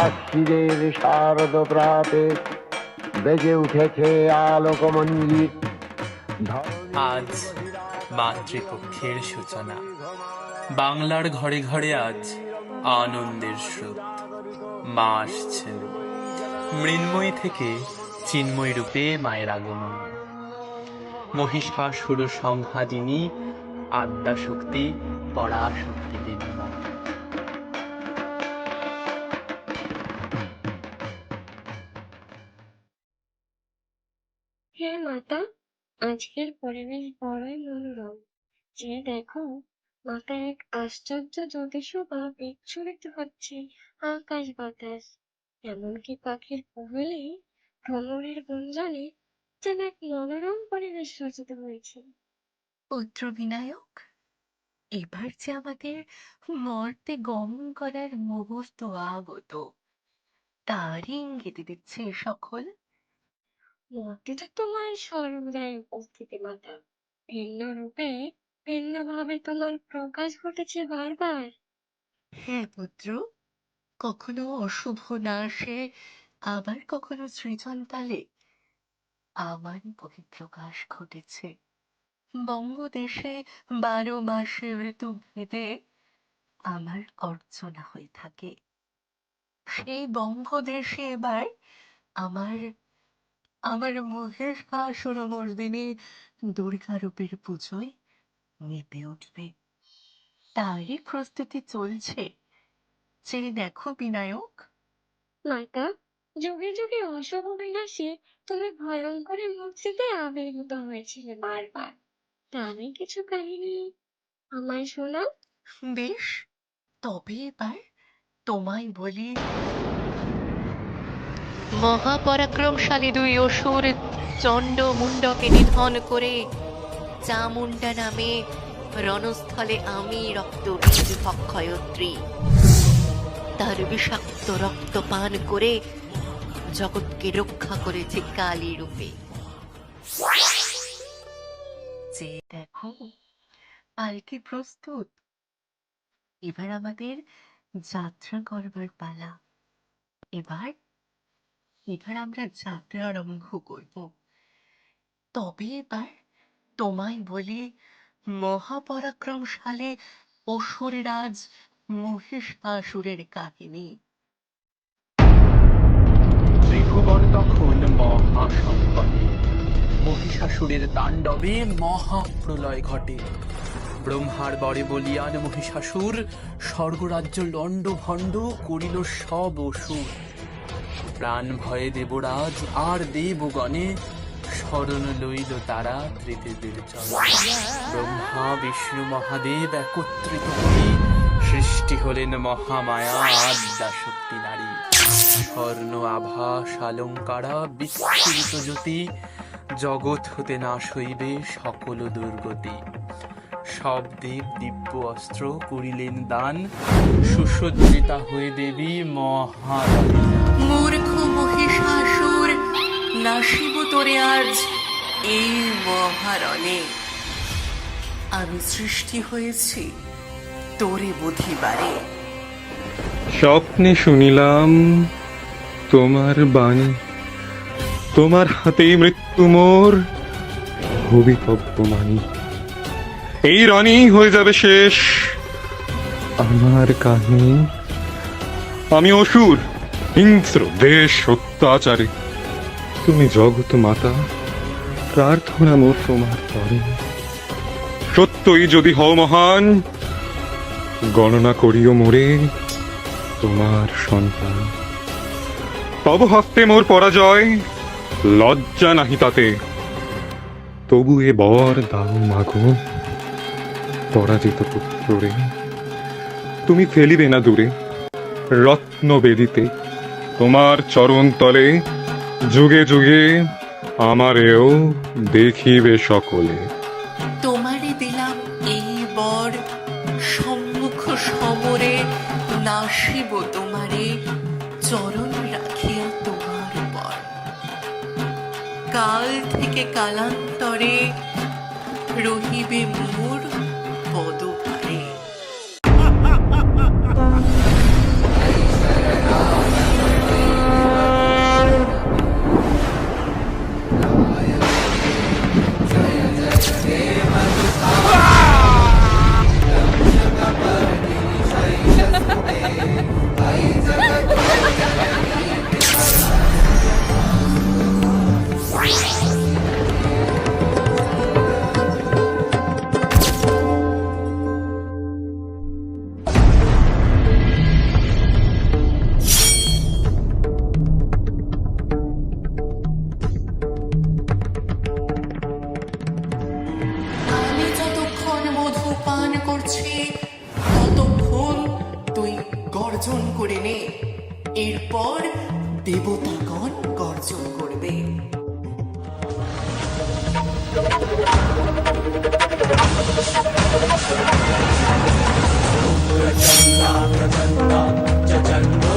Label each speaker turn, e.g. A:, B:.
A: সাক্ষীদের শারদ প্রাতে বেজে উঠেছে আলোকমঞ্জিত।
B: আজ মাতৃপক্ষের সূচনা। বাংলার ঘরে ঘরে আজ আনন্দের স্রোত। মা আসছেন মৃন্ময়ী থেকে চিন্ময় রূপে মায়ের আগমন। মহিষাসুর সংহারিণী আদ্যাশক্তি পরাশক্তি দেবী মা।
C: হ্যাঁ মাতা, আজকের পরিবেশ বড়ই মনোরম। যে দেখো, মাথায় এক আশ্চর্য জ্যোতিষবা বিচ্ছুরিত হচ্ছে আকাশ বাতাস। এমনকি পাখির কোকিলে ভ্রমরের গুঞ্জনে যেন এক মনোরম পরিবেশ রচিত হয়েছে।
D: পুত্র বিনায়ক, এবার যে আমাদের মর্তে গমন করার মুহূর্ত আগত, তারই ইঙ্গিত দিচ্ছে সকল।
C: মূর্তিটা তোমার সর্বদাই উপস্থিতি মাতা, ভিন্ন রূপে ভিন্ন ভাবে তোমার প্রকাশ ঘটেছে বারবার।
D: হ্যাঁ পুত্র, কখনো অশুভ নাশে, আবার কখনো সৃজন তালে আমার বহিঃপ্রকাশ ঘটেছে। বঙ্গদেশে 12 মাসে ঋতু ভেদে আমার অর্চনা হয়ে থাকে। সেই বঙ্গদেশে এবার আমার আমার মহিষাসুরমর্দিনী দুর্গারূপের পুজোয় মেতে উঠবে, তারই প্রস্তুতি চলছে। যে দেখো বিনায়ক।
C: মাতা, যুগে যুগে অশুভ বিনাশে তুমি ভয়ঙ্করী মূর্তিতে আবির্ভূত হয়েছিলে বারবার। তারই কিছু কাহিনী আমায় শোনাও।
D: বেশ, তবে এবার তোমায় বলি। মহাপরাক্রমশালী 2 অসুর চণ্ড মুণ্ডকে নিধন করে চামুণ্ডা নামে রণস্থলে আমি রক্তবীজ ভক্ষয়ত্রী, তার বিষাক্ত রক্ত পান করে জগৎকে রক্ষা করেছে কালী রূপে। যে দেখো, পালকি প্রস্তুত। এবার আমাদের যাত্রা করবার পালা। এবার এবার আমরা যাত্রা আরম্ভ করব। তবে এবার তোমায় বলি, মহাপরাক্রমশালী অসুররাজ মহিষাসুরের কাহিনী।
B: ত্রিভুবন তখন মহাসংকটে, মহিষাসুরের তাণ্ডবে মহাপ্রলয় ঘটে। ব্রহ্মার বরে বলিয়ান মহিষাসুর স্বর্গরাজ্য লণ্ড ভণ্ড করিল সব অসুর। প্রাণ ভয়ে দেবরাজ আর দেবগণে শরণ লইল তারা ত্রিদেবের চরণে। ব্রহ্মা বিষ্ণু মহাদেব একত্রিত হয়ে সৃষ্টি হলেন মহামায়া আদ্যাশক্তি নারী। স্বর্ণ আভা শালঙ্কারা বিচ্ছুরিত জ্যোতি, জগৎ হতে নাশ হইবে সকল দুর্গতি। সব দেব দিব্য অস্ত্র করিলেন দান, সুসজ্জিতা হয়ে দেবী মহারানী।
D: মূর্খ মহিষাসুর, নাসিব তোরে আজ এই মহারণে। আমি সৃষ্টি হয়েছি তোরে বুধিবারে।
E: স্বপ্নে শুনিলাম তোমার বাণী, তোমার হাতেই মৃত্যু মোর ভবিতব্য মানি। এই রানী হয়ে যাবে শেষ আমার কাহিনী। আমি অসুর, হিংস্র দেশ অত্যাচারে, তুমি জগৎ মাতা, প্রার্থনা মোর তোমার তরে। সত্যই যদি হও মহান, গণনা করিও মোরে তোমার সন্তান। তব হস্তে মোর পরাজয়, লজ্জা নাহি তাতে। তবু এ বর দাও মাগো, পরাজিত পুত্ররে তুমি ফেলিবে না দূরে। রত্ন বেদিতে তোমার চরণ তলে, যুগে যুগে আমারেও দেখিবে সকলে।
D: তোমারে দিলাম এই বর, সম্মুখ সমরে নাসিব তোমারে চরণ রাখিয়া তোমার পর। কাল থেকে কালান্তরে রহিবে মোর পদভারে। এরপর দেবতাগণ গর্জন করবে।
B: প্রচণ্ড